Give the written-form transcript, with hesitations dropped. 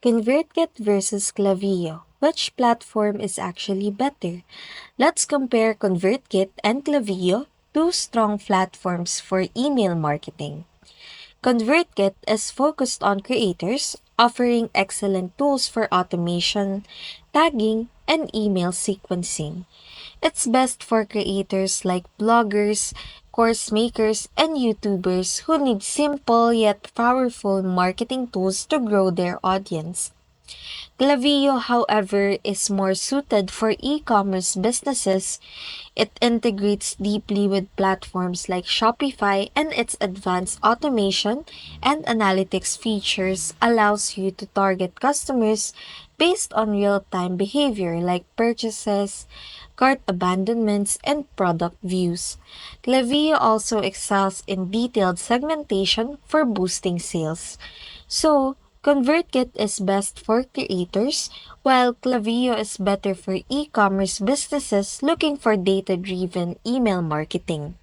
Convertkit versus Klaviyo. Which platform is actually better? Let's compare Convertkit and Klaviyo, two strong platforms for email marketing. ConvertKit is focused on creators, offering excellent tools for automation, tagging, and email sequencing. It's best for creators like bloggers, course makers, and YouTubers who need simple yet powerful marketing tools to grow their audience. Klaviyo, however, is more suited for e-commerce businesses. It integrates deeply with platforms like Shopify, and its advanced automation and analytics features allows you to target customers based on real-time behavior like purchases, cart abandonments, and product views. Klaviyo also excels in detailed segmentation for boosting sales. So, ConvertKit is best for creators, while Klaviyo is better for e-commerce businesses looking for data-driven email marketing.